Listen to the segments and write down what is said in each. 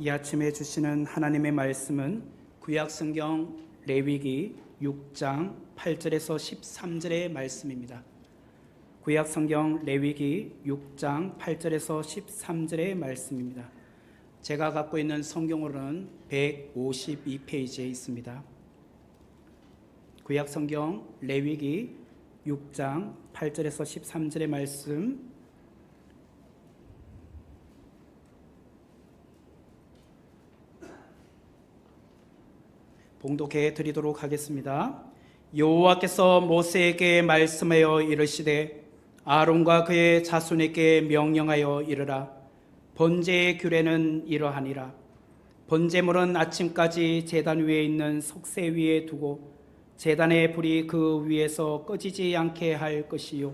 이 아침에 주시는 하나님의 말씀은 구약성경 레위기 6장 8절에서 13절의 말씀입니다. 구약성경 레위기 6장 8절에서 13절의 말씀입니다. 제가 갖고 있는 성경으로는 152페이지에 있습니다. 구약성경 레위기 6장 8절에서 13절의 말씀, 봉독해 드리도록 하겠습니다. 여호와께서 모세에게 말씀하여 이르시되 아론과 그의 자손에게 명령하여 이르라. 번제의 규례는 이러하니라. 번제물은 아침까지 제단 위에 있는 석쇠 위에 두고 제단의 불이 그 위에서 꺼지지 않게 할 것이요,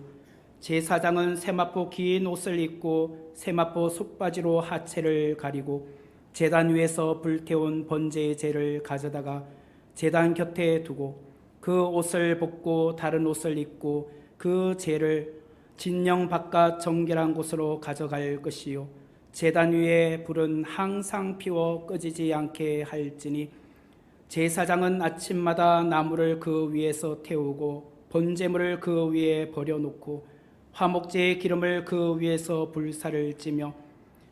제사장은 세마포 긴 옷을 입고 세마포 속바지로 하체를 가리고 제단 위에서 불태운 번제의 재를 가져다가 제단 곁에 두고 그 옷을 벗고 다른 옷을 입고 그 재를 진영 바깥 정결한 곳으로 가져갈 것이요, 제단 위에 불은 항상 피워 꺼지지 않게 할지니 제사장은 아침마다 나무를 그 위에서 태우고 번제물을 그 위에 버려놓고 화목제의 기름을 그 위에서 불사를 찌며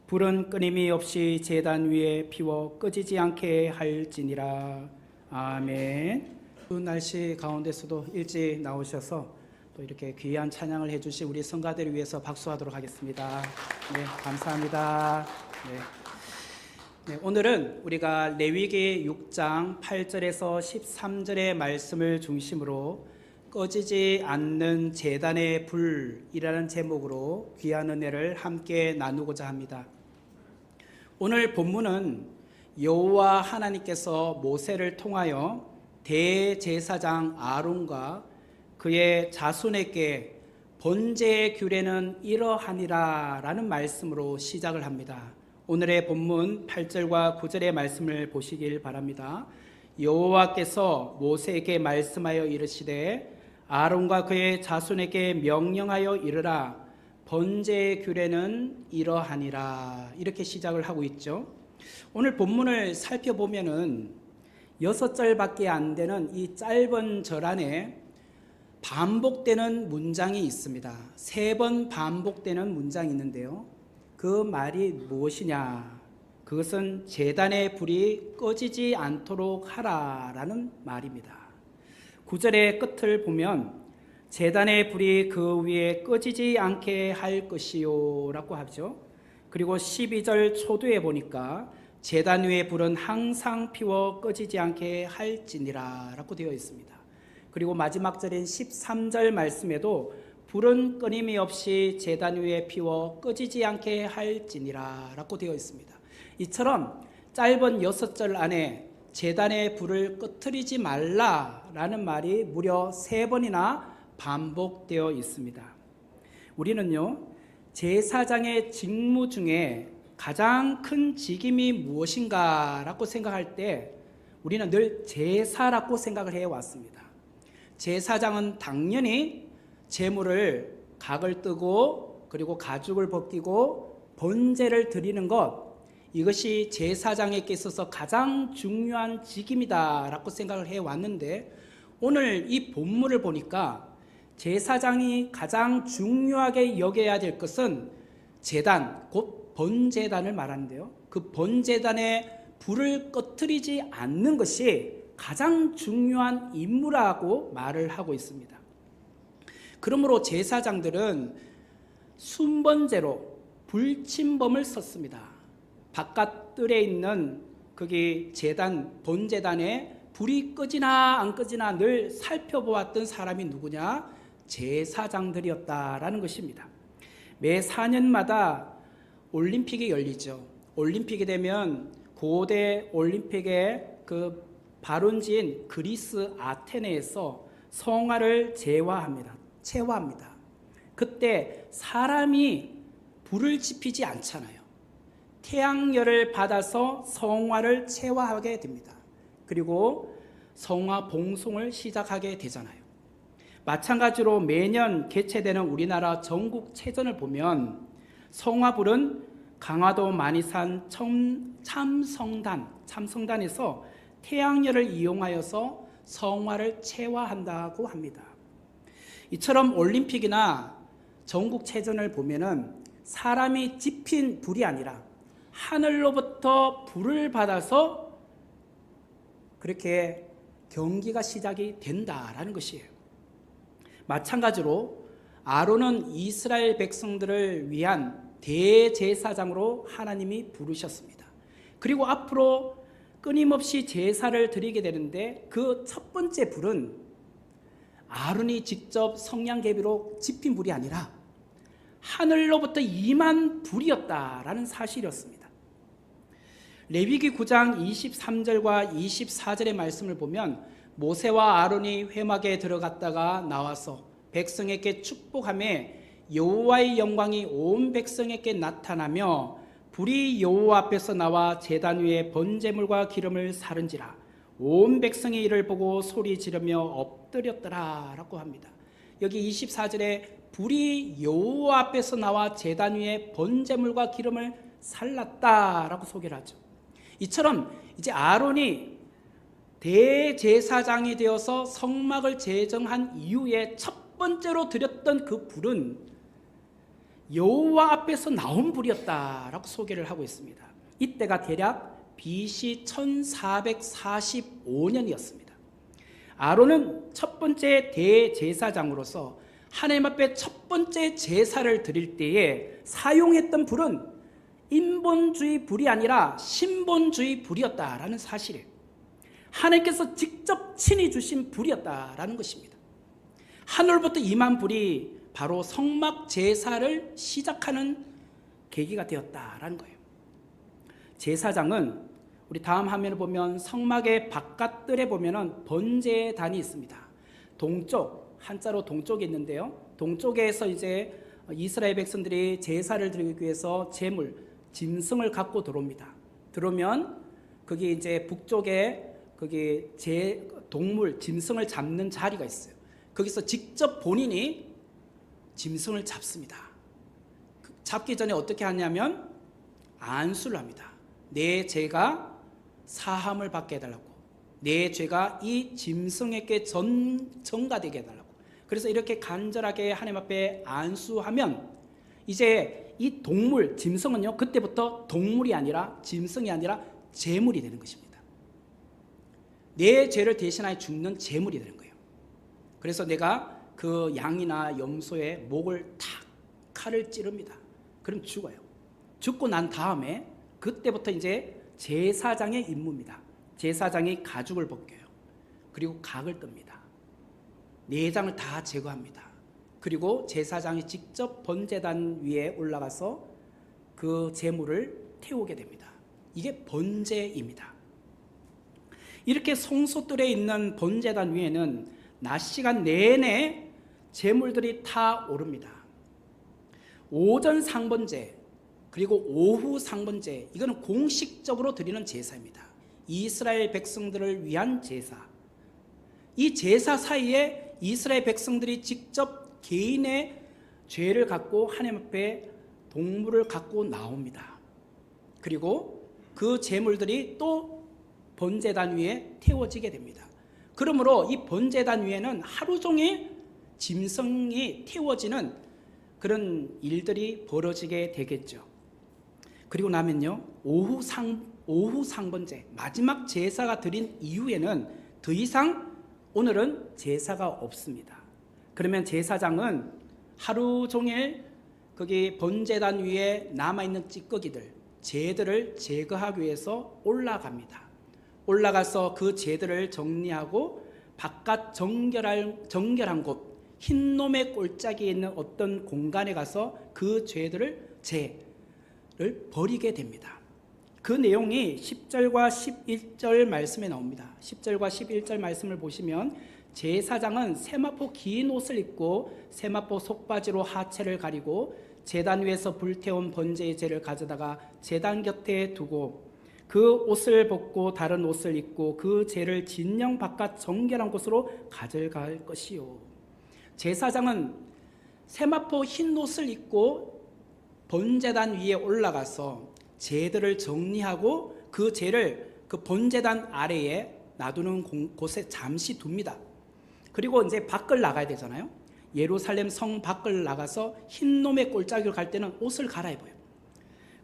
불은 끊임이 없이 제단 위에 피워 꺼지지 않게 할지니라. 아멘. 추운 날씨 가운데서도 일찍 나오셔서 또 이렇게 귀한 찬양을 해주신 우리 성가대를 위해서 박수하도록 하겠습니다. 네, 감사합니다. 네, 오늘은 우리가 레위기 6장 8절에서 13절의 말씀을 중심으로 꺼지지 않는 제단의 불이라는 제목으로 귀한 은혜를 함께 나누고자 합니다. 오늘 본문은 여호와 하나님께서 모세를 통하여 대제사장 아론과 그의 자손에게 번제의 규례는 이러하니라 라는 말씀으로 시작을 합니다. 오늘의 본문 8절과 9절의 말씀을 보시길 바랍니다. 여호와께서 모세에게 말씀하여 이르시되 아론과 그의 자손에게 명령하여 이르라. 번제의 규례는 이러하니라. 이렇게 시작을 하고 있죠. 오늘 본문을 살펴보면은 6절밖에 안 되는 이 짧은 절 안에 반복되는 문장이 있습니다. 3번 반복되는 문장이 있는데요. 그 말이 무엇이냐? 그것은 제단의 불이 꺼지지 않도록 하라라는 말입니다. 9절의 끝을 보면 제단의 불이 그 위에 꺼지지 않게 할 것이요 라고 하죠. 그리고 12절 초두에 보니까 제단 위의 불은 항상 피워 꺼지지 않게 할지니라 라고 되어 있습니다. 그리고 마지막 절인 13절 말씀에도 불은 끊임이 없이 제단 위에 피워 꺼지지 않게 할지니라 라고 되어 있습니다. 이처럼 짧은 6절 안에 제단의 불을 꺼트리지 말라라는 말이 무려 3번이나 반복되어 있습니다. 우리는요, 제사장의 직무 중에 가장 큰 직임이 무엇인가 라고 생각할 때 우리는 늘 제사라고 생각을 해왔습니다. 제사장은 당연히 제물을 각을 뜨고 그리고 가죽을 벗기고 번제를 드리는 것, 이것이 제사장에게 있어서 가장 중요한 직임이다 라고 생각을 해왔는데, 오늘 이 본문을 보니까 제사장이 가장 중요하게 여겨야 될 것은 제단, 곧 번제단을 말하는데요, 그 번제단에 불을 꺼트리지 않는 것이 가장 중요한 임무라고 말을 하고 있습니다. 그러므로 제사장들은 순번제로 불침범을 썼습니다. 바깥 뜰에 있는 거기 제단, 번제단에 불이 꺼지나 안 꺼지나 늘 살펴보았던 사람이 누구냐? 제사장들이었다라는 것입니다. 매 4년마다 올림픽이 열리죠. 올림픽이 되면 고대 올림픽의 그 발원지인 그리스 아테네에서 성화를 체화합니다. 그때 사람이 불을 지피지 않잖아요. 태양열을 받아서 성화를 체화하게 됩니다. 그리고 성화 봉송을 시작하게 되잖아요. 마찬가지로 매년 개최되는 우리나라 전국체전을 보면 성화불은 강화도 마니산 참성단에서 태양열을 이용하여서 성화를 체화한다고 합니다. 이처럼 올림픽이나 전국체전을 보면은 사람이 지핀 불이 아니라 하늘로부터 불을 받아서 그렇게 경기가 시작이 된다라는 것이에요. 마찬가지로 아론은 이스라엘 백성들을 위한 대제사장으로 하나님이 부르셨습니다. 그리고 앞으로 끊임없이 제사를 드리게 되는데 그 첫 번째 불은 아론이 직접 성냥개비로 지핀 불이 아니라 하늘로부터 임한 불이었다라는 사실이었습니다. 레위기 9장 23절과 24절의 말씀을 보면 모세와 아론이 회막에 들어갔다가 나와서 백성에게 축복하며 여호와의 영광이 온 백성에게 나타나며 불이 여호와 앞에서 나와 제단 위에 번제물과 기름을 사른지라 온 백성이 이를 보고 소리 지르며 엎드렸더라 라고 합니다. 여기 24절에 불이 여호와 앞에서 나와 제단 위에 번제물과 기름을 살랐다라고 소개를 하죠. 이처럼 이제 아론이 대제사장이 되어서 성막을 제정한 이후에 첫 번째로 드렸던 그 불은 여호와 앞에서 나온 불이었다라고 소개를 하고 있습니다. 이때가 대략 BC 1445년이었습니다. 아론은 첫 번째 대제사장으로서 하나님 앞에 첫 번째 제사를 드릴 때에 사용했던 불은 인본주의 불이 아니라 신본주의 불이었다라는 사실이에요. 하나님께서 직접 친히 주신 불이었다라는 것입니다. 하늘부터 임한 불이 바로 성막 제사를 시작하는 계기가 되었다라는 거예요. 제사장은 우리 다음 화면을 보면 성막의 바깥뜰에 보면은 번제단이 있습니다. 동쪽, 한자로 동쪽이 있는데요. 동쪽에서 이제 이스라엘 백성들이 제사를 드리기 위해서 제물, 짐승을 갖고 들어옵니다. 들어오면 거기 이제 북쪽에 거기 동물, 짐승을 잡는 자리가 있어요. 거기서 직접 본인이 짐승을 잡습니다. 잡기 전에 어떻게 하냐면 안수를 합니다. 내 죄가 사함을 받게 해달라고, 내 죄가 이 짐승에게 전가되게 해달라고. 그래서 이렇게 간절하게 하나님 앞에 안수하면 이제 이 동물, 짐승은요 그때부터 동물이 아니라 짐승이 아니라 제물이 되는 것입니다. 내 죄를 대신하여 죽는 제물이 되는 거예요. 그래서 내가 그 양이나 염소의 목을 탁 칼을 찌릅니다. 그럼 죽어요. 죽고 난 다음에 그때부터 이제 제사장의 임무입니다. 제사장이 가죽을 벗겨요. 그리고 각을 뜹니다. 내장을 다 제거합니다. 그리고 제사장이 직접 번제단 위에 올라가서 그 제물을 태우게 됩니다. 이게 번제입니다. 이렇게 성소뜰에 있는 번제단 위에는 낮 시간 내내 제물들이 타 오릅니다. 오전 상번제 그리고 오후 상번제, 이거는 공식적으로 드리는 제사입니다. 이스라엘 백성들을 위한 제사. 이 제사 사이에 이스라엘 백성들이 직접 개인의 죄를 갖고 하나님 앞에 동물을 갖고 나옵니다. 그리고 그 제물들이 또 번제단 위에 태워지게 됩니다. 그러므로 이 번제단 위에는 하루 종일 짐승이 태워지는 그런 일들이 벌어지게 되겠죠. 그리고 나면요, 오후 상번제, 마지막 제사가 드린 이후에는 더 이상 오늘은 제사가 없습니다. 그러면 제사장은 하루 종일 거기 번제단 위에 남아있는 찌꺼기들, 재들을 제거하기 위해서 올라갑니다. 올라가서 그 재들을 정리하고 바깥 정결한 곳, 흰놈의 꼴짝이에 있는 어떤 공간에 가서 그 죄를 버리게 됩니다. 그 내용이 10절과 11절 말씀에 나옵니다. 10절과 11절 말씀을 보시면 제사장은 세마포 긴 옷을 입고 세마포 속바지로 하체를 가리고 제단 위에서 불태운 번제의 재를 가져다가 제단 곁에 두고 그 옷을 벗고 다른 옷을 입고 그 재를 진영 바깥 정결한 곳으로 가져갈 것이요. 제사장은 세마포 흰 옷을 입고 번제단 위에 올라가서 제들을 정리하고 그 제를 그 번제단 아래에 놔두는 곳에 잠시 둡니다. 그리고 이제 밖을 나가야 되잖아요. 예루살렘 성 밖을 나가서 흰놈의 꼴짝이를 갈 때는 옷을 갈아입어요.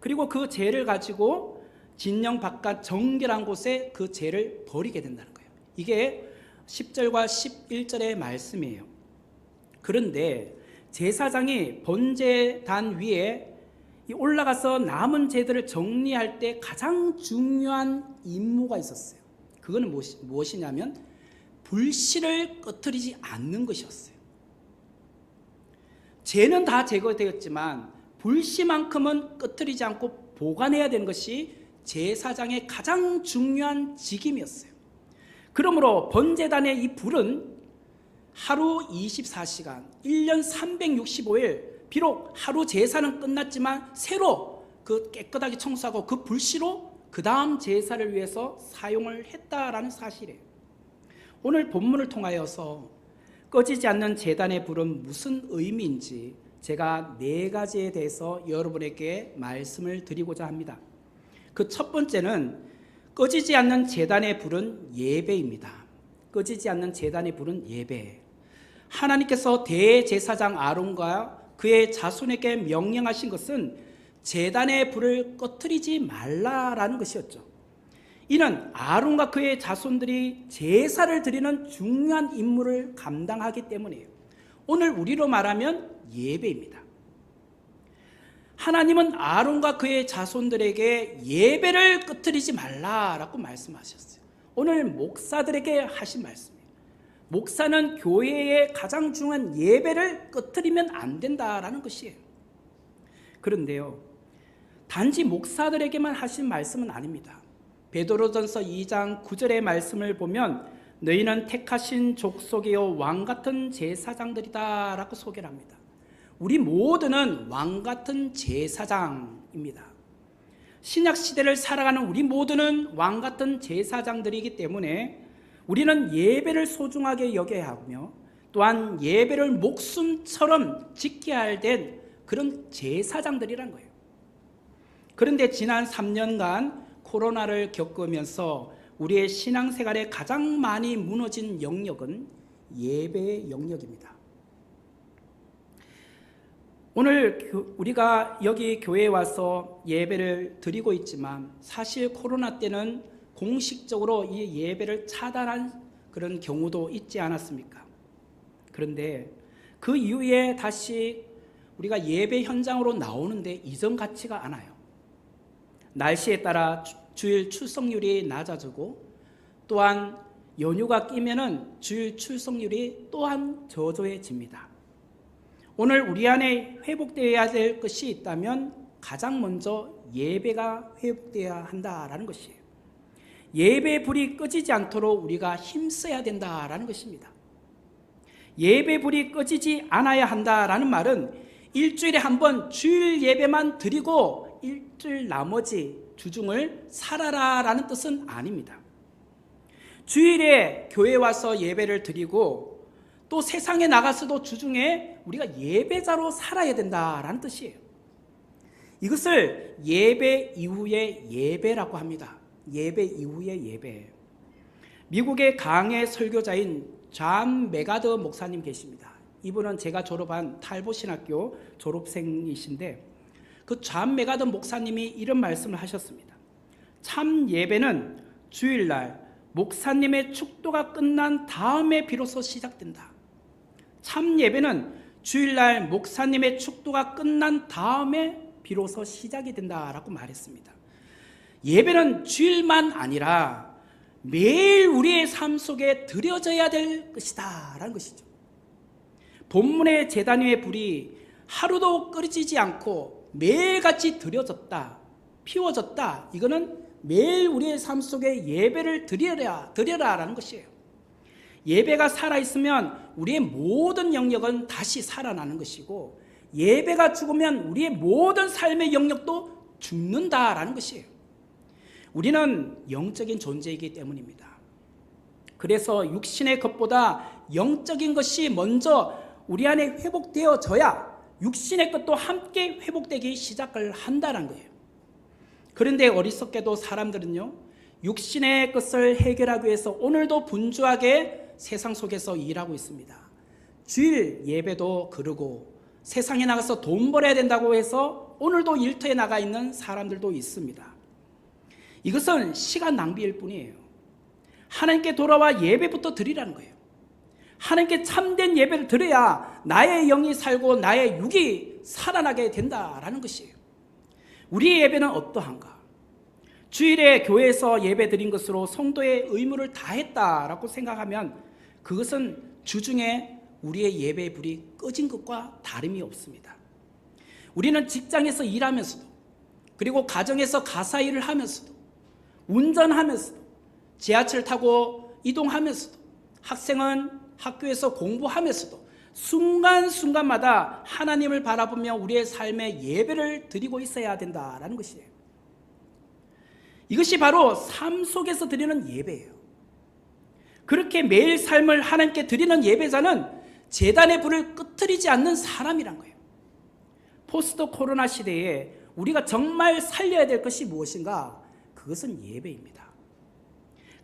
그리고 그 제를 가지고 진영 바깥 정결한 곳에 그 제를 버리게 된다는 거예요. 이게 10절과 11절의 말씀이에요. 그런데 제사장이 번제단 위에 올라가서 남은 제들을 정리할 때 가장 중요한 임무가 있었어요. 그거는 무엇이냐면 불씨를 꺼트리지 않는 것이었어요. 죄는 다 제거되었지만 불씨만큼은 꺼트리지 않고 보관해야 되는 것이 제사장의 가장 중요한 직임이었어요. 그러므로 번제단의 이 불은 하루 24시간, 1년 365일, 비록 하루 제사는 끝났지만 새로 그 깨끗하게 청소하고 그 불씨로 그 다음 제사를 위해서 사용을 했다라는 사실이에요. 오늘 본문을 통하여서 꺼지지 않는 제단의 불은 무슨 의미인지 제가 4가지에 대해서 여러분에게 말씀을 드리고자 합니다. 그 첫 번째는 꺼지지 않는 제단의 불은 예배입니다. 꺼지지 않는 제단의 불은 예배. 하나님께서 대제사장 아론과 그의 자손에게 명령하신 것은 제단의 불을 꺼트리지 말라라는 것이었죠. 이는 아론과 그의 자손들이 제사를 드리는 중요한 임무를 감당하기 때문이에요. 오늘 우리로 말하면 예배입니다. 하나님은 아론과 그의 자손들에게 예배를 꺼트리지 말라라고 말씀하셨어요. 오늘 목사들에게 하신 말씀이에요. 목사는 교회의 가장 중요한 예배를 꺼트리면 안 된다라는 것이에요. 그런데요, 단지 목사들에게만 하신 말씀은 아닙니다. 베드로전서 2장 9절의 말씀을 보면 너희는 택하신 족속이요 왕같은 제사장들이다 라고 소개를 합니다. 우리 모두는 왕같은 제사장입니다. 신약시대를 살아가는 우리 모두는 왕같은 제사장들이기 때문에 우리는 예배를 소중하게 여겨야 하며 또한 예배를 목숨처럼 지켜야 할 그런 제사장들이란 거예요. 그런데 지난 3년간 코로나를 겪으면서 우리의 신앙생활에 가장 많이 무너진 영역은 예배의 영역입니다. 오늘 우리가 여기 교회에 와서 예배를 드리고 있지만 사실 코로나 때는 공식적으로 이 예배를 차단한 그런 경우도 있지 않았습니까? 그런데 그 이후에 다시 우리가 예배 현장으로 나오는데 이전 같지가 않아요. 날씨에 따라 주일 출석률이 낮아지고 또한 연휴가 끼면은 주일 출석률이 또한 저조해집니다. 오늘 우리 안에 회복되어야 될 것이 있다면 가장 먼저 예배가 회복되어야 한다라는 것이에요. 예배 불이 꺼지지 않도록 우리가 힘써야 된다라는 것입니다. 예배 불이 꺼지지 않아야 한다라는 말은 일주일에 한 번 주일 예배만 드리고 일주일 나머지 주중을 살아라라는 뜻은 아닙니다. 주일에 교회 와서 예배를 드리고 또 세상에 나가서도 주중에 우리가 예배자로 살아야 된다라는 뜻이에요. 이것을 예배 이후의 예배라고 합니다. 예배 이후의 예배. 미국의 강해 설교자인 존 메가드 목사님 계십니다. 이분은 제가 졸업한 탈보신학교 졸업생이신데 그 존 메가드 목사님이 이런 말씀을 하셨습니다. 참 예배는 주일날 목사님의 축도가 끝난 다음에 비로소 시작된다. 참 예배는 주일날 목사님의 축도가 끝난 다음에 비로소 시작이 된다라고 말했습니다. 예배는 주일만 아니라 매일 우리의 삶 속에 드려져야 될 것이다 라는 것이죠. 본문의 제단 위의 불이 하루도 꺼지지 않고 매일같이 드려졌다, 피워졌다. 이거는 매일 우리의 삶 속에 예배를 드려라라는 것이에요. 예배가 살아있으면 우리의 모든 영역은 다시 살아나는 것이고 예배가 죽으면 우리의 모든 삶의 영역도 죽는다라는 것이에요. 우리는 영적인 존재이기 때문입니다. 그래서 육신의 것보다 영적인 것이 먼저 우리 안에 회복되어져야 육신의 것도 함께 회복되기 시작을 한다는 거예요. 그런데 어리석게도 사람들은요, 육신의 것을 해결하기 위해서 오늘도 분주하게 세상 속에서 일하고 있습니다. 주일 예배도 그러고 세상에 나가서 돈 벌어야 된다고 해서 오늘도 일터에 나가 있는 사람들도 있습니다. 이것은 시간 낭비일 뿐이에요. 하나님께 돌아와 예배부터 드리라는 거예요. 하나님께 참된 예배를 드려야 나의 영이 살고 나의 육이 살아나게 된다라는 것이에요. 우리의 예배는 어떠한가? 주일에 교회에서 예배 드린 것으로 성도의 의무를 다했다라고 생각하면 그것은 주중에 우리의 예배의 불이 꺼진 것과 다름이 없습니다. 우리는 직장에서 일하면서도, 그리고 가정에서 가사 일을 하면서도, 운전하면서도, 지하철 타고 이동하면서도, 학생은 학교에서 공부하면서도 순간순간마다 하나님을 바라보며 우리의 삶에 예배를 드리고 있어야 된다라는 것이에요. 이것이 바로 삶 속에서 드리는 예배예요. 그렇게 매일 삶을 하나님께 드리는 예배자는 제단의 불을 끄트리지 않는 사람이란 거예요. 포스트 코로나 시대에 우리가 정말 살려야 될 것이 무엇인가? 그것은 예배입니다.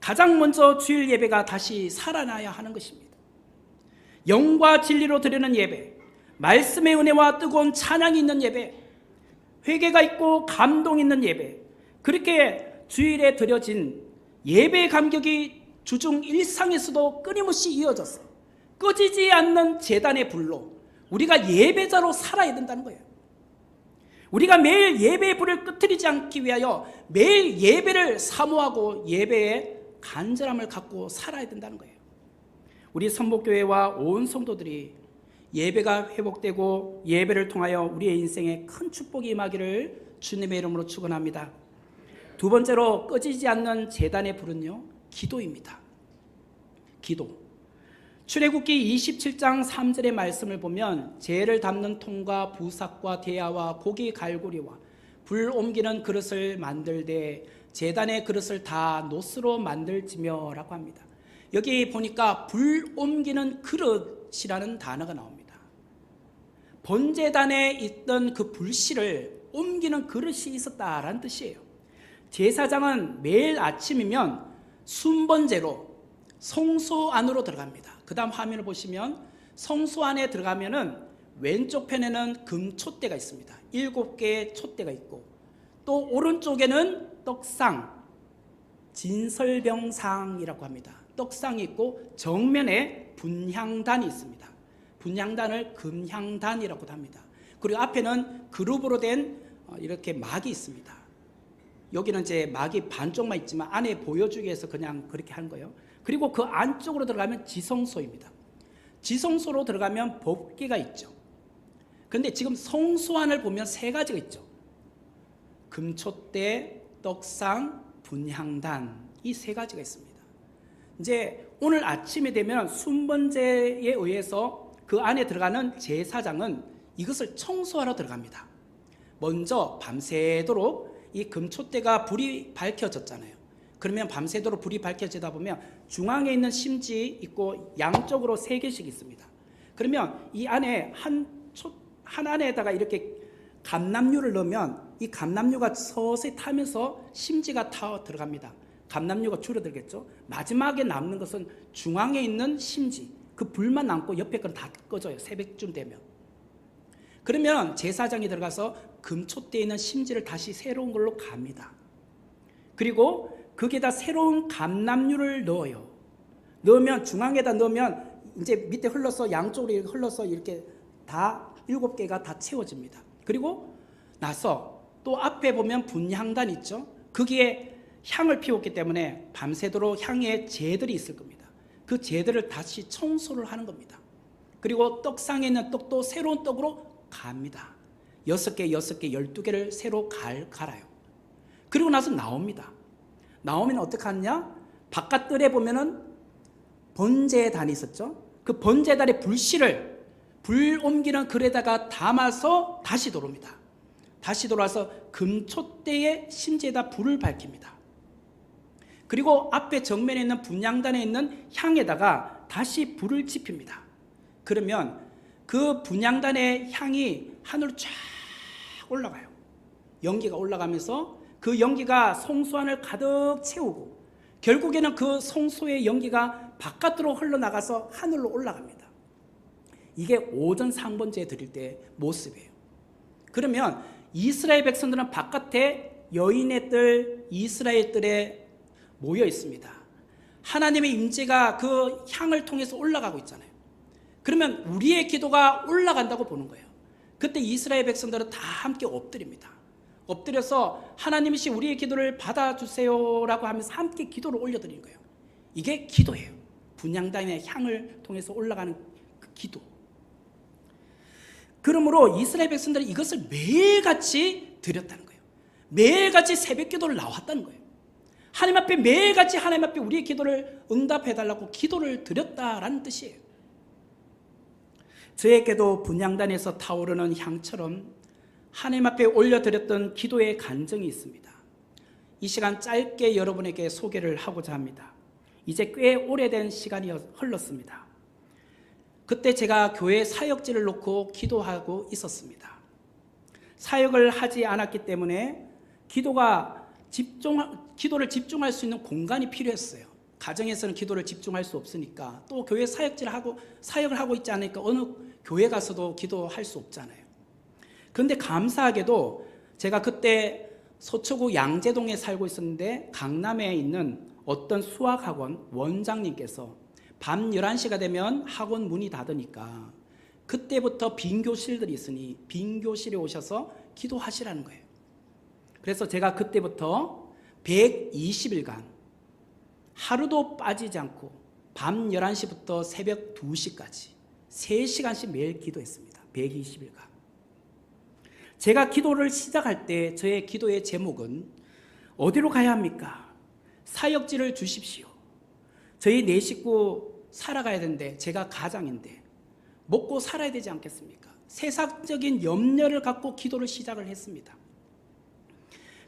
가장 먼저 주일 예배가 다시 살아나야 하는 것입니다. 영과 진리로 드리는 예배, 말씀의 은혜와 뜨거운 찬양이 있는 예배, 회개가 있고 감동 있는 예배, 그렇게 주일에 드려진 예배의 감격이 주중 일상에서도 끊임없이 이어졌어요. 꺼지지 않는 제단의 불로 우리가 예배자로 살아야 된다는 거예요. 우리가 매일 예배의 불을 끄트리지 않기 위하여 매일 예배를 사모하고 예배의 간절함을 갖고 살아야 된다는 거예요. 우리 선복교회와 온 성도들이 예배가 회복되고 예배를 통하여 우리의 인생에 큰 축복이 임하기를 주님의 이름으로 축원합니다. 두 번째로 꺼지지 않는 제단의 불은요, 기도입니다. 기도. 출애굽기 27장 3절의 말씀을 보면 재를 담는 통과 부삭과 대야와 고기 갈고리와 불 옮기는 그릇을 만들되 제단의 그릇을 다 노스로 만들지며 라고 합니다. 여기 보니까 불 옮기는 그릇이라는 단어가 나옵니다. 번제단에 있던 그 불씨를 옮기는 그릇이 있었다라는 뜻이에요. 제사장은 매일 아침이면 순번제로 성소 안으로 들어갑니다. 그 다음 화면을 보시면 성소 안에 들어가면은 왼쪽 편에는 금촛대가 있습니다. 7개의 촛대가 있고 또 오른쪽에는 떡상, 진설병상이라고 합니다. 떡상이 있고 정면에 분향단이 있습니다. 분향단을 금향단이라고도 합니다. 그리고 앞에는 그룹으로 된 이렇게 막이 있습니다. 여기는 이제 막이 반쪽만 있지만 안에 보여주기 위해서 그냥 그렇게 한 거예요. 그리고 그 안쪽으로 들어가면 지성소입니다. 지성소로 들어가면 법궤가 있죠. 그런데 지금 성소 안을 보면 세 가지가 있죠. 금촛대, 떡상, 분향단, 이 세 가지가 있습니다. 이제 오늘 아침이 되면 순번제에 의해서 그 안에 들어가는 제사장은 이것을 청소하러 들어갑니다. 먼저 밤새도록 이 금촛대가 불이 밝혀졌잖아요. 그러면 밤새도록 불이 밝혀지다 보면 중앙에 있는 심지 있고 양쪽으로 3개씩 있습니다. 그러면 이 안에 한 안에다가 이렇게 감람류를 넣으면 이 감람류가 서서히 타면서 심지가 타 들어갑니다. 감람류가 줄어들겠죠. 마지막에 남는 것은 중앙에 있는 심지, 그 불만 남고 옆에 건 다 꺼져요. 새벽쯤 되면. 그러면 제사장이 들어가서 금촛대에 있는 심지를 다시 새로운 걸로 갑니다. 그리고 거기에다 새로운 감람류를 넣어요. 넣으면 중앙에다 넣으면 이제 밑에 흘러서 양쪽으로 흘러서 이렇게 다 7개가 다 채워집니다. 그리고 나서 또 앞에 보면 분향단 있죠. 거기에 향을 피웠기 때문에 밤새도록 향의 재들이 있을 겁니다. 그 재들을 다시 청소를 하는 겁니다. 그리고 떡상에 있는 떡도 새로운 떡으로 갑니다. 6개, 12개를 새로 갈아요. 그리고 나서 나옵니다. 나오면 어떻게 하느냐? 바깥뜰에 보면은 번제단이 있었죠. 그 번제단의 불씨를 불 옮기는 그릇에다가 담아서 다시 돌아옵니다. 다시 돌아와서 금촛대의 심지에다 불을 밝힙니다. 그리고 앞에 정면에 있는 분향단에 있는 향에다가 다시 불을 지핍니다. 그러면 그 그 분향단의 향이 하늘로 쫙 올라가요. 연기가 올라가면서 그 연기가 성소 안을 가득 채우고 결국에는 그 성소의 연기가 바깥으로 흘러나가서 하늘로 올라갑니다. 이게 오전 상번제 드릴 때 모습이에요. 그러면 이스라엘 백성들은 바깥에 여인의 뜰, 이스라엘 뜰에 모여 있습니다. 하나님의 임재가 그 향을 통해서 올라가고 있잖아요. 그러면 우리의 기도가 올라간다고 보는 거예요. 그때 이스라엘 백성들은 다 함께 엎드립니다. 엎드려서 하나님이시 우리의 기도를 받아주세요라고 하면서 함께 기도를 올려드리는 거예요. 이게 기도예요. 분향단의 향을 통해서 올라가는 그 기도. 그러므로 이스라엘 백성들은 이것을 매일같이 드렸다는 거예요. 매일같이 새벽 기도를 나왔다는 거예요. 하나님 앞에 매일같이 하나님 앞에 우리의 기도를 응답해달라고 기도를 드렸다라는 뜻이에요. 저에게도 분향단에서 타오르는 향처럼 하나님 앞에 올려드렸던 기도의 간증이 있습니다. 이 시간 짧게 여러분에게 소개를 하고자 합니다. 이제 꽤 오래된 시간이 흘렀습니다. 그때 제가 교회 사역지를 놓고 기도하고 있었습니다. 사역을 하지 않았기 때문에 기도를 집중할 수 있는 공간이 필요했어요. 가정에서는 기도를 집중할 수 없으니까, 또 교회 사역을 하고 있지 않으니까 어느 교회 가서도 기도할 수 없잖아요. 그런데 감사하게도 제가 그때 서초구 양재동에 살고 있었는데 강남에 있는 어떤 수학학원 원장님께서 밤 11시가 되면 학원 문이 닫으니까 그때부터 빈 교실들이 있으니 빈 교실에 오셔서 기도하시라는 거예요. 그래서 제가 그때부터 120일간 하루도 빠지지 않고 밤 11시부터 새벽 2시까지 3시간씩 매일 기도했습니다. 120일간. 제가 기도를 시작할 때 저의 기도의 제목은 어디로 가야 합니까? 사역지를 주십시오. 저희 4식구 살아가야 되는데, 제가 가장인데 먹고 살아야 되지 않겠습니까? 세상적인 염려를 갖고 기도를 시작을 했습니다.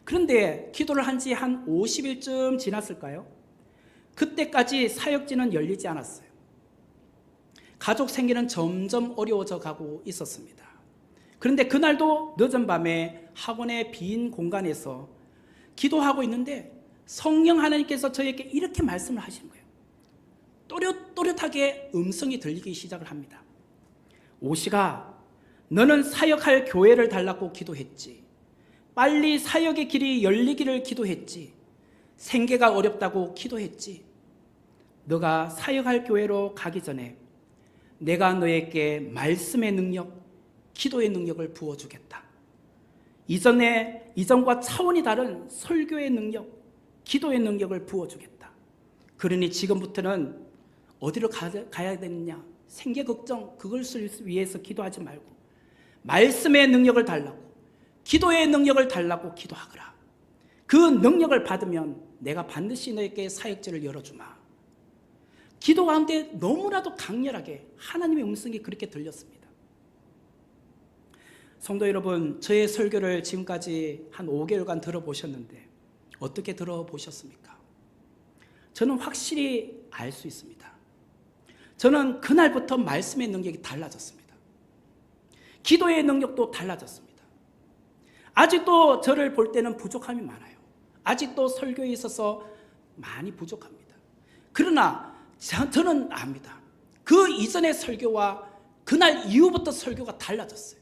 그런데 기도를 한 지 한 50일쯤 지났을까요? 그때까지 사역지는 열리지 않았어요. 가족 생계는 점점 어려워져 가고 있었습니다. 그런데 그날도 늦은 밤에 학원의 빈 공간에서 기도하고 있는데 성령 하나님께서 저에게 이렇게 말씀을 하시는 거예요. 또렷또렷하게 음성이 들리기 시작을 합니다. 오시가, 너는 사역할 교회를 달라고 기도했지. 빨리 사역의 길이 열리기를 기도했지. 생계가 어렵다고 기도했지. 너가 사역할 교회로 가기 전에 내가 너에게 말씀의 능력, 기도의 능력을 부어주겠다. 이전과 차원이 다른 설교의 능력, 기도의 능력을 부어주겠다. 그러니 지금부터는 어디로 가야 되느냐, 생계 걱정, 그것을 위해서 기도하지 말고 말씀의 능력을 달라고, 기도의 능력을 달라고 기도하거라. 그 능력을 받으면 내가 반드시 너에게 사역지를 열어주마. 기도 가운데 너무나도 강렬하게 하나님의 음성이 그렇게 들렸습니다. 성도 여러분, 저의 설교를 지금까지 한 5개월간 들어보셨는데 어떻게 들어보셨습니까? 저는 확실히 알 수 있습니다. 저는 그날부터 말씀의 능력이 달라졌습니다. 기도의 능력도 달라졌습니다. 아직도 저를 볼 때는 부족함이 많아요. 아직도 설교에 있어서 많이 부족합니다. 그러나 저는 압니다. 그 이전의 설교와 그날 이후부터 설교가 달라졌어요.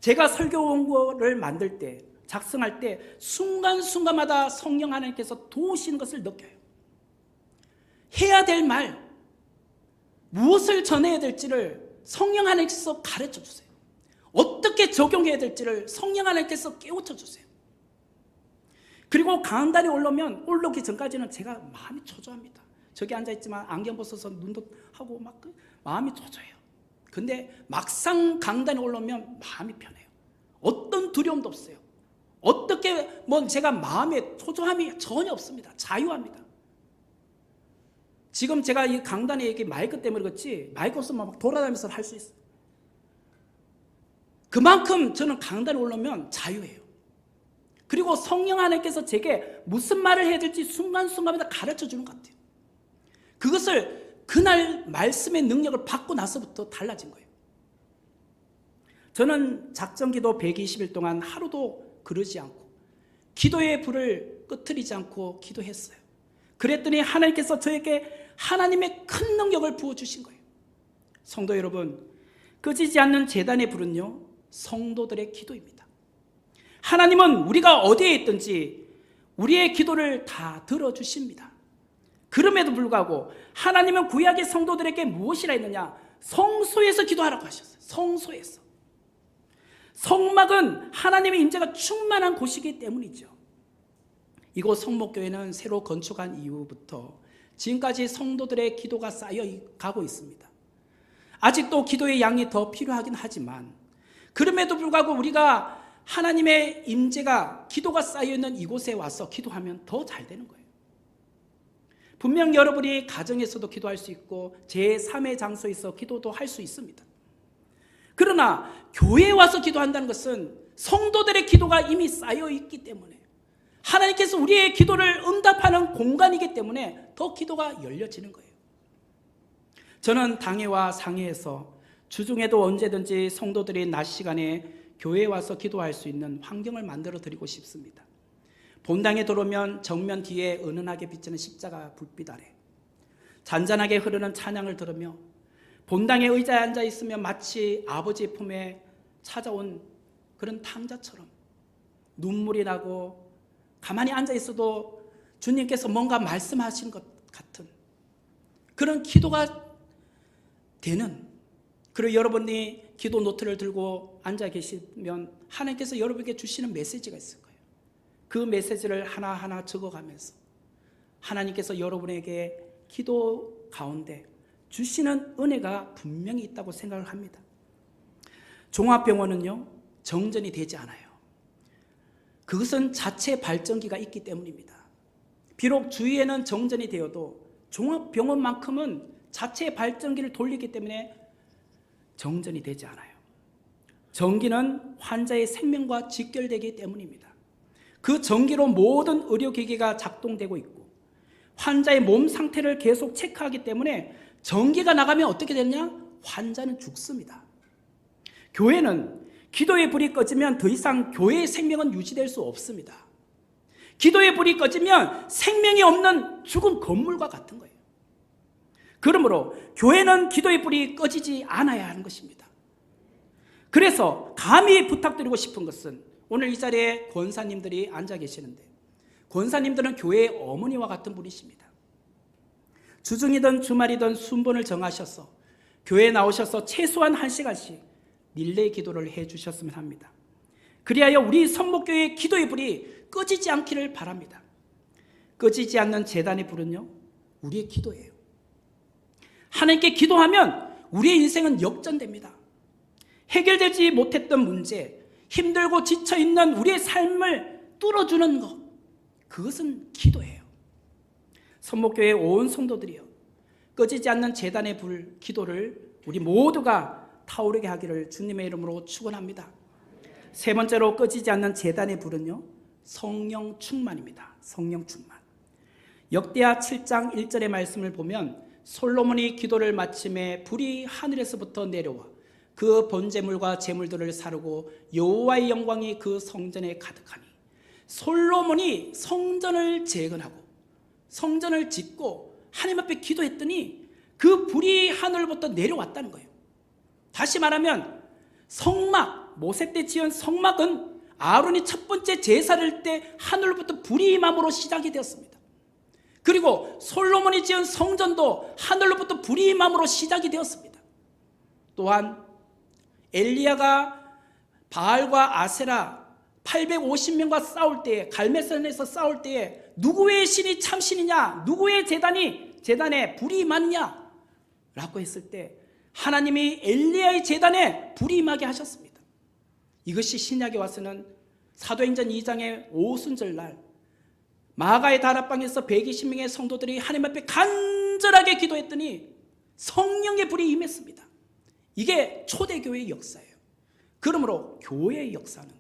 제가 설교 원고를 만들 때, 작성할 때 순간순간마다 성령 하나님께서 도우시는 것을 느껴요. 해야 될 말, 무엇을 전해야 될지를 성령 하나님께서 가르쳐 주세요. 어떻게 적용해야 될지를 성령 하나님께서 깨우쳐 주세요. 그리고 강단에 올라오기 전까지는 제가 마음이 초조합니다. 저기 앉아있지만 안경 벗어서 눈도 하고 막 마음이 초조해요. 근데 막상 강단에 올라오면 마음이 편해요. 어떤 두려움도 없어요. 어떻게 제가 마음에 초조함이 전혀 없습니다. 자유합니다. 지금 제가 이 강단에 이렇게 마이크 때문에 그렇지, 마이크 없으면 막 돌아다니면서 할 수 있어요. 그만큼 저는 강단에 올라오면 자유해요. 그리고 성령 하나님께서 제게 무슨 말을 해야 될지 순간순간마다 가르쳐 주는 것 같아요. 그것을 그날 말씀의 능력을 받고 나서부터 달라진 거예요. 저는 작정기도 120일 동안 하루도 그러지 않고 기도의 불을 끄트리지 않고 기도했어요. 그랬더니 하나님께서 저에게 하나님의 큰 능력을 부어주신 거예요. 성도 여러분, 꺼지지 않는 제단의 불은요, 성도들의 기도입니다. 하나님은 우리가 어디에 있든지 우리의 기도를 다 들어주십니다. 그럼에도 불구하고 하나님은 구약의 성도들에게 무엇이라 했느냐? 성소에서 기도하라고 하셨어요. 성소에서. 성막은 하나님의 임재가 충만한 곳이기 때문이죠. 이곳 성목교회는 새로 건축한 이후부터 지금까지 성도들의 기도가 쌓여가고 있습니다. 아직도 기도의 양이 더 필요하긴 하지만 그럼에도 불구하고 우리가 하나님의 임재가 기도가 쌓여있는 이곳에 와서 기도하면 더 잘 되는 거예요. 분명 여러분이 가정에서도 기도할 수 있고 제3의 장소에서 기도도 할 수 있습니다. 그러나 교회에 와서 기도한다는 것은 성도들의 기도가 이미 쌓여있기 때문에 하나님께서 우리의 기도를 응답하는 공간이기 때문에 더 기도가 열려지는 거예요. 저는 당회와 상회에서 주중에도 언제든지 성도들이 낮 시간에 교회에 와서 기도할 수 있는 환경을 만들어 드리고 싶습니다. 본당에 들어오면 정면 뒤에 은은하게 비치는 십자가 불빛 아래 잔잔하게 흐르는 찬양을 들으며 본당의 의자에 앉아 있으면 마치 아버지의 품에 찾아온 그런 탕자처럼 눈물이 나고 가만히 앉아 있어도 주님께서 뭔가 말씀하신 것 같은 그런 기도가 되는, 그리고 여러분이 기도 노트를 들고 앉아 계시면 하나님께서 여러분에게 주시는 메시지가 있을 거예요. 그 메시지를 하나하나 적어가면서 하나님께서 여러분에게 기도 가운데 주시는 은혜가 분명히 있다고 생각을 합니다. 종합병원은요, 정전이 되지 않아요. 그것은 자체 발전기가 있기 때문입니다. 비록 주위에는 정전이 되어도 종합병원만큼은 자체 발전기를 돌리기 때문에 정전이 되지 않아요. 전기는 환자의 생명과 직결되기 때문입니다. 그 전기로 모든 의료기기가 작동되고 있고 환자의 몸 상태를 계속 체크하기 때문에 전기가 나가면 어떻게 되느냐? 환자는 죽습니다. 교회는 기도의 불이 꺼지면 더 이상 교회의 생명은 유지될 수 없습니다. 기도의 불이 꺼지면 생명이 없는 죽은 건물과 같은 거예요. 그러므로 교회는 기도의 불이 꺼지지 않아야 하는 것입니다. 그래서 감히 부탁드리고 싶은 것은 오늘 이 자리에 권사님들이 앉아 계시는데 권사님들은 교회의 어머니와 같은 분이십니다. 주중이든 주말이든 순번을 정하셔서 교회에 나오셔서 최소한 1시간씩 릴레이 기도를 해주셨으면 합니다. 그리하여 우리 성목교회의 기도의 불이 꺼지지 않기를 바랍니다. 꺼지지 않는 제단의 불은요, 우리의 기도예요. 하나님께 기도하면 우리의 인생은 역전됩니다. 해결되지 못했던 문제, 힘들고 지쳐있는 우리의 삶을 뚫어주는 것, 그것은 기도예요. 성목교회 온 성도들이요, 꺼지지 않는 제단의 불 기도를 우리 모두가 타오르게 하기를 주님의 이름으로 축원합니다. 세 번째로 꺼지지 않는 제단의 불은요, 성령 충만입니다. 성령 충만. 역대하 7장 1절의 말씀을 보면 솔로몬이 기도를 마침에 불이 하늘에서부터 내려와 그 번제물과 제물들을 사르고 여호와의 영광이 그 성전에 가득하니, 솔로몬이 성전을 재건하고 성전을 짓고 하나님 앞에 기도했더니 그 불이 하늘부터 내려왔다는 거예요. 다시 말하면 성막, 모세 때 지은 성막은 아론이 첫 번째 제사를 할 때 하늘부터 불이 임함으로 시작이 되었습니다. 그리고 솔로몬이 지은 성전도 하늘로부터 불이 임함으로 시작이 되었습니다. 또한 엘리야가 바알과 아세라 850명과 싸울 때에, 갈멜산에서 싸울 때에 누구의 신이 참신이냐, 누구의 제단에 불이 임하느냐 라고 했을 때 하나님이 엘리야의 제단에 불이 임하게 하셨습니다. 이것이 신약에 와서는 사도행전 2장의 오순절 날 마가의 다락방에서 120명의 성도들이 하나님 앞에 간절하게 기도했더니 성령의 불이 임했습니다. 이게 초대교회의 역사예요. 그러므로 교회의 역사는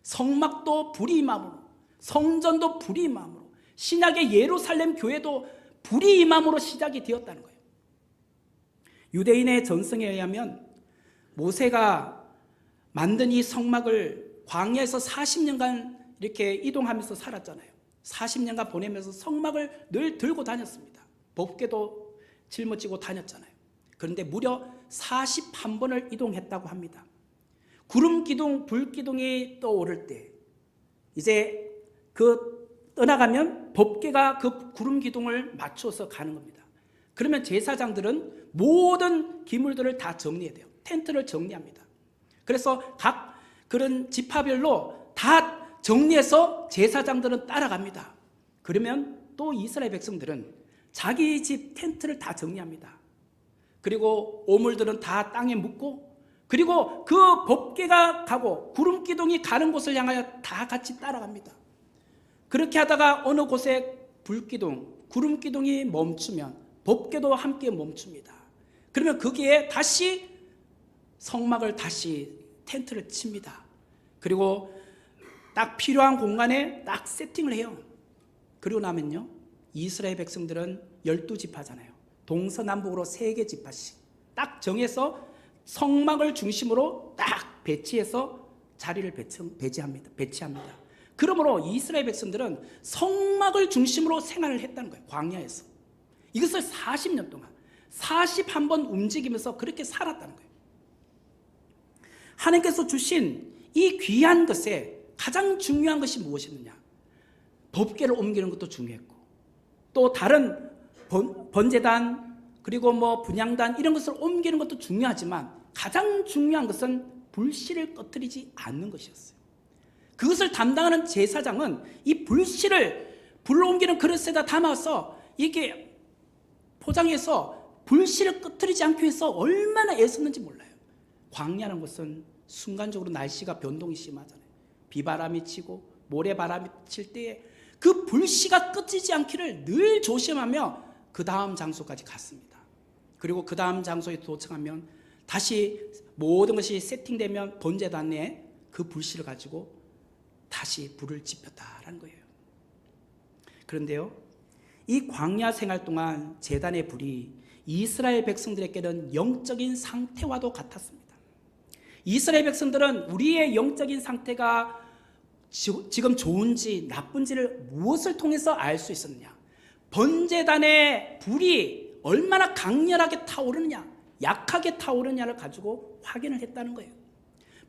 성막도 불이 임함으로, 성전도 불이 임함으로, 신약의 예루살렘 교회도 불이 임함으로 시작이 되었다는 거예요. 유대인의 전승에 의하면 모세가 만든 이 성막을 광야에서 40년간 이렇게 이동하면서 살았잖아요. 40년간 보내면서 성막을 늘 들고 다녔습니다. 법궤도 짊어지고 다녔잖아요. 그런데 무려 41번을 이동했다고 합니다. 구름 기둥, 불 기둥이 떠오를 때 이제 떠나가면 법궤가 그 구름 기둥을 맞춰서 가는 겁니다. 그러면 제사장들은 모든 기물들을 다 정리해야 돼요. 텐트를 정리합니다. 그래서 각 그런 지파별로 다 정리해서 제사장들은 따라갑니다. 그러면 또 이스라엘 백성들은 자기 집 텐트를 다 정리합니다. 그리고 오물들은 다 땅에 묻고, 그리고 그 법궤가 가고 구름 기둥이 가는 곳을 향하여 다 같이 따라갑니다. 그렇게 하다가 어느 곳에 불기둥, 구름 기둥이 멈추면 법궤도 함께 멈춥니다. 그러면 거기에 다시 성막을 다시 텐트를 칩니다. 그리고 딱 필요한 공간에 딱 세팅을 해요. 그리고 나면요, 이스라엘 백성들은 12지파잖아요. 동서남북으로 3개 지파씩 딱 정해서 성막을 중심으로 딱 배치해서 자리를 배치합니다. 그러므로 이스라엘 백성들은 성막을 중심으로 생활을 했다는 거예요. 광야에서. 이것을 40년 동안 41번 움직이면서 그렇게 살았다는 거예요. 하나님께서 주신 이 귀한 것에 가장 중요한 것이 무엇이었느냐? 법궤를 옮기는 것도 중요했고, 또 다른 번제단, 그리고 분향단 이런 것을 옮기는 것도 중요하지만 가장 중요한 것은 불씨를 꺼뜨리지 않는 것이었어요. 그것을 담당하는 제사장은 이 불씨를 불로 옮기는 그릇에다 담아서 이게 포장해서 불씨를 꺼뜨리지 않기 위해서 얼마나 애썼는지 몰라요. 광야라는 것은 순간적으로 날씨가 변동이 심하잖아요. 비바람이 치고 모래바람이 칠 때에 그 불씨가 꺼지지 않기를 늘 조심하며 그 다음 장소까지 갔습니다. 그리고 그 다음 장소에 도착하면 다시 모든 것이 세팅되면 번제단에 그 불씨를 가지고 다시 불을 지폈다라는 거예요. 그런데요, 이 광야 생활 동안 제단의 불이 이스라엘 백성들에게는 영적인 상태와도 같았습니다. 이스라엘 백성들은 우리의 영적인 상태가 지금 좋은지 나쁜지를 무엇을 통해서 알 수 있었느냐? 번제단의 불이 얼마나 강렬하게 타오르느냐, 약하게 타오르느냐를 가지고 확인을 했다는 거예요.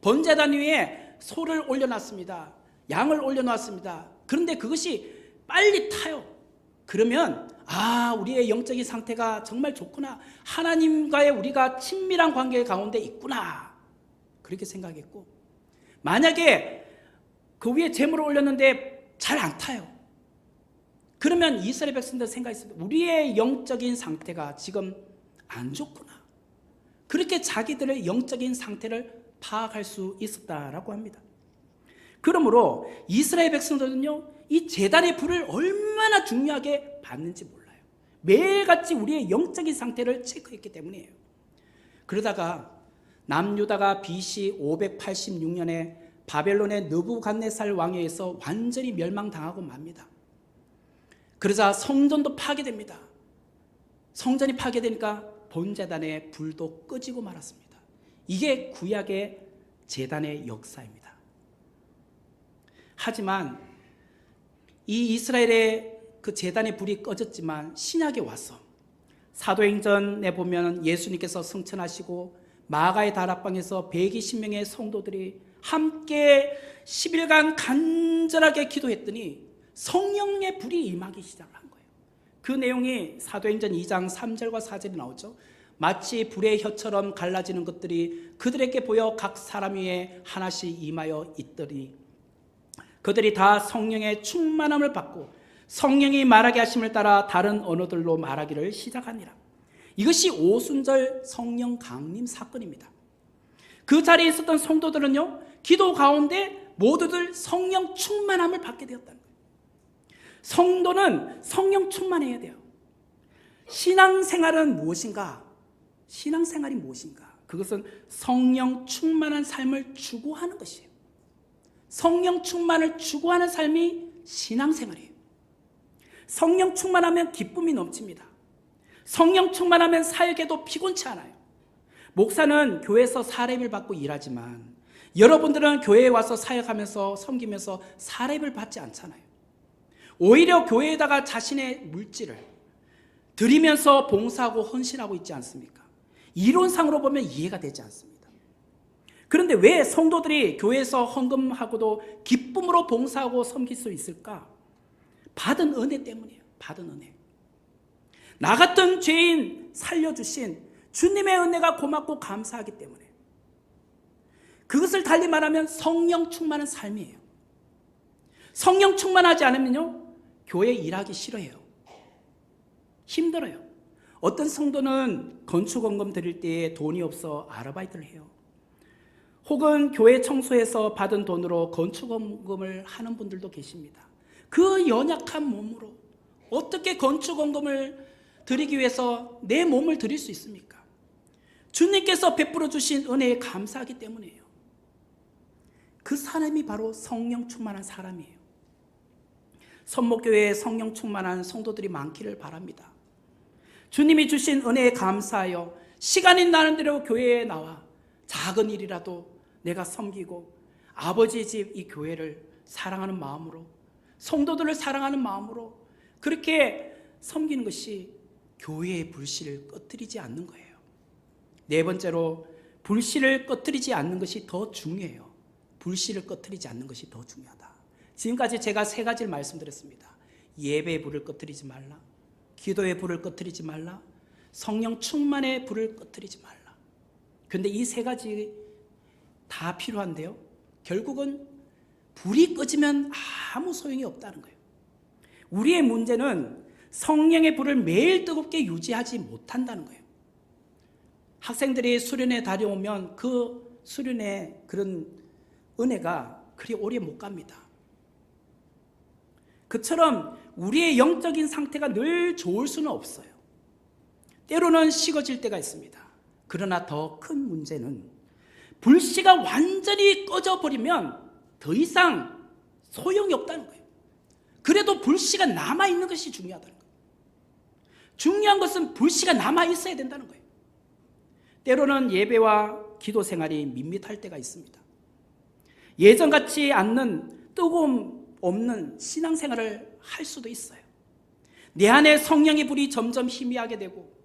번제단 위에 소를 올려놨습니다. 양을 올려놨습니다. 그런데 그것이 빨리 타요. 그러면 우리의 영적인 상태가 정말 좋구나, 하나님과의 우리가 친밀한 관계 가운데 있구나, 그렇게 생각했고, 만약에 그 위에 재물을 올렸는데 잘 안 타요. 그러면 이스라엘 백성들 생각했습니다. 우리의 영적인 상태가 지금 안 좋구나. 그렇게 자기들의 영적인 상태를 파악할 수 있었다라고 합니다. 그러므로 이스라엘 백성들은요, 이 제단의 불을 얼마나 중요하게 받는지 몰라요. 매일같이 우리의 영적인 상태를 체크했기 때문이에요. 그러다가 남유다가 BC 586년에 바벨론의 느부갓네살 왕에 의해서 완전히 멸망당하고 맙니다. 그러자 성전도 파괴됩니다. 성전이 파괴되니까 번제단의 불도 꺼지고 말았습니다. 이게 구약의 제단의 역사입니다. 하지만 이 이스라엘의 그 제단의 불이 꺼졌지만 신약에 와서 사도행전에 보면 예수님께서 성천하시고 마가의 다락방에서 120명의 성도들이 함께 10일간 간절하게 기도했더니 성령의 불이 임하기 시작한 거예요. 그 내용이 사도행전 2장 3절과 4절에 나오죠. 마치 불의 혀처럼 갈라지는 것들이 그들에게 보여 각 사람 위에 하나씩 임하여 있더니 그들이 다 성령의 충만함을 받고 성령이 말하게 하심을 따라 다른 언어들로 말하기를 시작하니라. 이것이 오순절 성령 강림 사건입니다. 그 자리에 있었던 성도들은요, 기도 가운데 모두들 성령 충만함을 받게 되었다는 거예요. 성도는 성령 충만해야 돼요. 신앙생활은 무엇인가? 신앙생활이 무엇인가? 그것은 성령 충만한 삶을 추구하는 것이에요. 성령 충만을 추구하는 삶이 신앙생활이에요. 성령 충만하면 기쁨이 넘칩니다. 성령 충만하면 사역에도 피곤치 않아요. 목사는 교회에서 사례비를 받고 일하지만 여러분들은 교회에 와서 사역하면서 섬기면서 사례를 받지 않잖아요. 오히려 교회에다가 자신의 물질을 드리면서 봉사하고 헌신하고 있지 않습니까? 이론상으로 보면 이해가 되지 않습니다. 그런데 왜 성도들이 교회에서 헌금하고도 기쁨으로 봉사하고 섬길 수 있을까? 받은 은혜 때문이에요. 받은 은혜. 나 같은 죄인 살려주신 주님의 은혜가 고맙고 감사하기 때문에. 그것을 달리 말하면 성령 충만한 삶이에요. 성령 충만하지 않으면요, 교회 일하기 싫어해요. 힘들어요. 어떤 성도는 건축원금 드릴 때에 돈이 없어 아르바이트를 해요. 혹은 교회 청소해서 받은 돈으로 건축원금을 하는 분들도 계십니다. 그 연약한 몸으로 어떻게 건축원금을 드리기 위해서 내 몸을 드릴 수 있습니까? 주님께서 베풀어 주신 은혜에 감사하기 때문이에요. 그 사람이 바로 성령 충만한 사람이에요. 선목교회에 성령 충만한 성도들이 많기를 바랍니다. 주님이 주신 은혜에 감사하여 시간이 나는 대로 교회에 나와 작은 일이라도 내가 섬기고 아버지의 집 이 교회를 사랑하는 마음으로, 성도들을 사랑하는 마음으로 그렇게 섬기는 것이 교회의 불씨를 꺼뜨리지 않는 거예요. 네 번째로, 불씨를 꺼뜨리지 않는 것이 더 중요해요. 불씨를 꺼뜨리지 않는 것이 더 중요하다. 지금까지 제가 세 가지를 말씀드렸습니다. 예배의 불을 꺼뜨리지 말라, 기도의 불을 꺼뜨리지 말라, 성령 충만의 불을 꺼뜨리지 말라. 그런데 이 세 가지 다 필요한데요, 결국은 불이 꺼지면 아무 소용이 없다는 거예요. 우리의 문제는 성령의 불을 매일 뜨겁게 유지하지 못한다는 거예요. 학생들이 수련회 다녀오면 그 수련회 그런 은혜가 그리 오래 못 갑니다. 그처럼 우리의 영적인 상태가 늘 좋을 수는 없어요. 때로는 식어질 때가 있습니다. 그러나 더 큰 문제는 불씨가 완전히 꺼져버리면 더 이상 소용이 없다는 거예요. 그래도 불씨가 남아있는 것이 중요하다는 거예요. 중요한 것은 불씨가 남아있어야 된다는 거예요. 때로는 예배와 기도 생활이 밋밋할 때가 있습니다. 예전 같지 않는 뜨거움 없는 신앙생활을 할 수도 있어요. 내 안에 성령의 불이 점점 희미하게 되고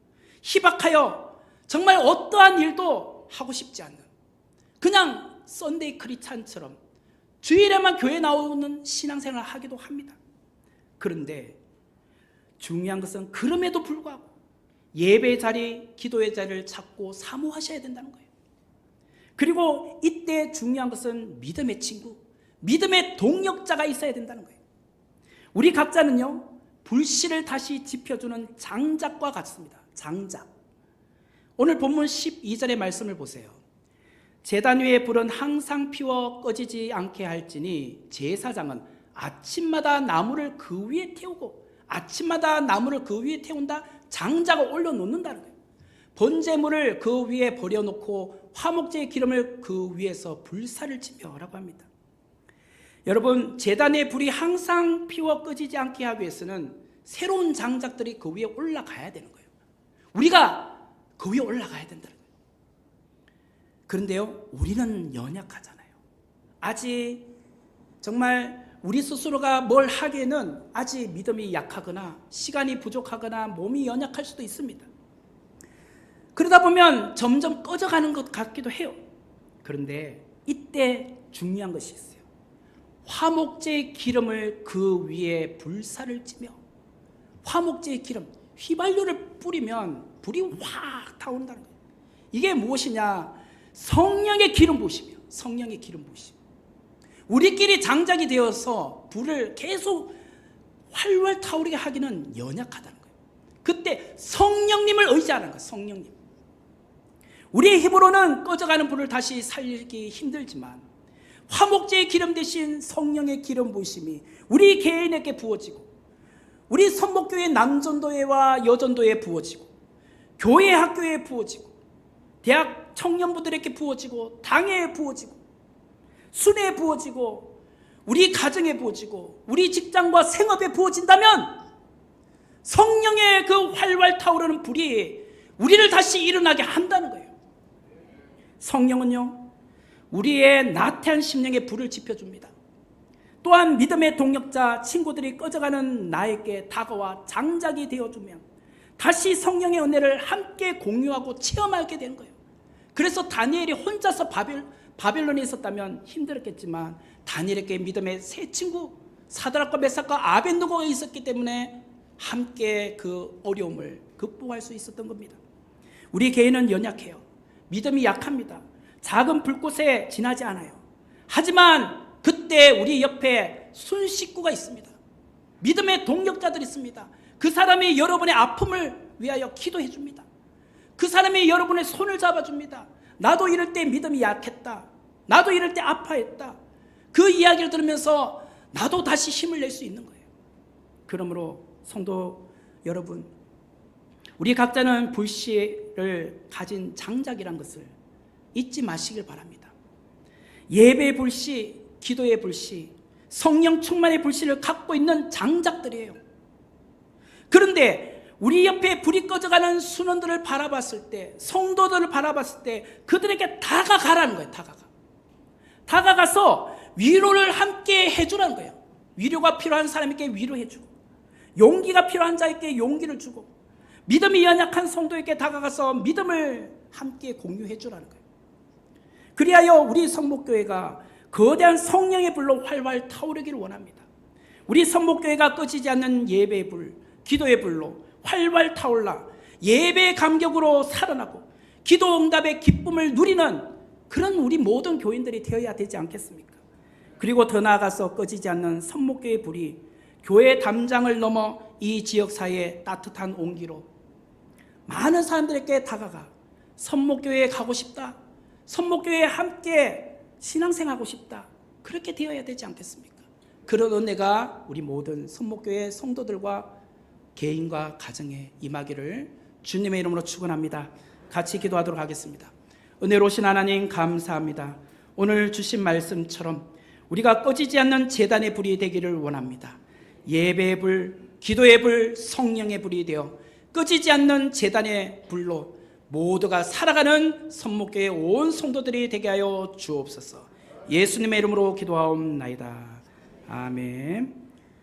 희박하여 정말 어떠한 일도 하고 싶지 않는, 그냥 썬데이 크리스찬처럼 주일에만 교회 나오는 신앙생활을 하기도 합니다. 그런데 중요한 것은 그럼에도 불구하고 예배의 자리, 기도의 자리를 찾고 사모하셔야 된다는 거예요. 그리고 이때 중요한 것은 믿음의 친구, 믿음의 동역자가 있어야 된다는 거예요. 우리 각자는요, 불씨를 다시 지펴주는 장작과 같습니다. 장작. 오늘 본문 12절의 말씀을 보세요. 제단 위에 불은 항상 피워 꺼지지 않게 할지니 제사장은 아침마다 나무를 그 위에 태우고, 아침마다 나무를 그 위에 태운다, 장작을 올려놓는다는 거예요. 번제물을 그 위에 버려놓고 화목제의 기름을 그 위에서 불사를 지며라고 합니다. 여러분, 제단의 불이 항상 피워 꺼지지 않게 하기 위해서는 새로운 장작들이 그 위에 올라가야 되는 거예요. 우리가 그 위에 올라가야 된다는 거예요. 그런데요, 우리는 연약하잖아요. 아직 정말 우리 스스로가 뭘 하기에는 아직 믿음이 약하거나 시간이 부족하거나 몸이 연약할 수도 있습니다. 그러다 보면 점점 꺼져가는 것 같기도 해요. 그런데 이때 중요한 것이 있어요. 화목제의 기름을 그 위에 불사를 찌며, 화목제의 기름, 휘발유를 뿌리면 불이 확 타온다는 거예요. 이게 무엇이냐? 성령의 기름 부으심이에요. 성령의 기름 부으심. 우리끼리 장작이 되어서 불을 계속 활활 타오르게 하기는 연약하다는 거예요. 그때 성령님을 의지하는 거예요. 성령님. 우리의 힘으로는 꺼져가는 불을 다시 살리기 힘들지만 화목제의 기름 대신 성령의 기름 부으심이 우리 개인에게 부어지고, 우리 선목교회 남전도회와 여전도회에 부어지고, 교회 학교에 부어지고, 대학 청년부들에게 부어지고, 당회에 부어지고, 순회에 부어지고, 우리 가정에 부어지고, 우리 직장과 생업에 부어진다면 성령의 그 활활 타오르는 불이 우리를 다시 일어나게 한다는 거예요. 성령은요, 우리의 나태한 심령에 불을 지펴줍니다. 또한 믿음의 동력자 친구들이 꺼져가는 나에게 다가와 장작이 되어주면 다시 성령의 은혜를 함께 공유하고 체험하게 된 거예요. 그래서 다니엘이 혼자서 바벨론에 있었다면 힘들었겠지만 다니엘에게 믿음의 세 친구 사드락과 메삭과 아벳느고가 있었기 때문에 함께 그 어려움을 극복할 수 있었던 겁니다. 우리 개인은 연약해요. 믿음이 약합니다. 작은 불꽃에 지나지 않아요. 하지만 그때 우리 옆에 순식구가 있습니다. 믿음의 동력자들이 있습니다. 그 사람이 여러분의 아픔을 위하여 기도해 줍니다. 그 사람이 여러분의 손을 잡아줍니다. 나도 이럴 때 믿음이 약했다. 나도 이럴 때 아파했다. 그 이야기를 들으면서 나도 다시 힘을 낼 수 있는 거예요. 그러므로 성도 여러분, 우리 각자는 불씨를 가진 장작이란 것을 잊지 마시길 바랍니다. 예배의 불씨, 기도의 불씨, 성령 충만의 불씨를 갖고 있는 장작들이에요. 그런데 우리 옆에 불이 꺼져가는 순원들을 바라봤을 때, 성도들을 바라봤을 때 그들에게 다가가라는 거예요. 다가가서 위로를 함께 해주라는 거예요. 위로가 필요한 사람에게 위로해주고, 용기가 필요한 자에게 용기를 주고, 믿음이 연약한 성도에게 다가가서 믿음을 함께 공유해주라는 거예요. 그리하여 우리 성목교회가 거대한 성령의 불로 활활 타오르기를 원합니다. 우리 성목교회가 꺼지지 않는 예배의 불, 기도의 불로 활활 타올라 예배의 감격으로 살아나고 기도 응답의 기쁨을 누리는 그런 우리 모든 교인들이 되어야 되지 않겠습니까? 그리고 더 나아가서 꺼지지 않는 성목교회의 불이 교회 담장을 넘어 이 지역사회의 따뜻한 온기로 많은 사람들에게 다가가 성목교회에 가고 싶다, 성목교회에 함께 신앙생활하고 싶다, 그렇게 되어야 되지 않겠습니까? 그런 은혜가 우리 모든 성목교회 성도들과 개인과 가정에 임하기를 주님의 이름으로 축원합니다. 같이 기도하도록 하겠습니다. 은혜로우신 하나님 감사합니다. 오늘 주신 말씀처럼 우리가 꺼지지 않는 제단의 불이 되기를 원합니다. 예배의 불, 기도의 불, 성령의 불이 되어 꺼지지 않는 제단의 불로 모두가 살아가는 성목교회 온 성도들이 되게 하여 주옵소서. 예수님의 이름으로 기도하옵나이다. 아멘.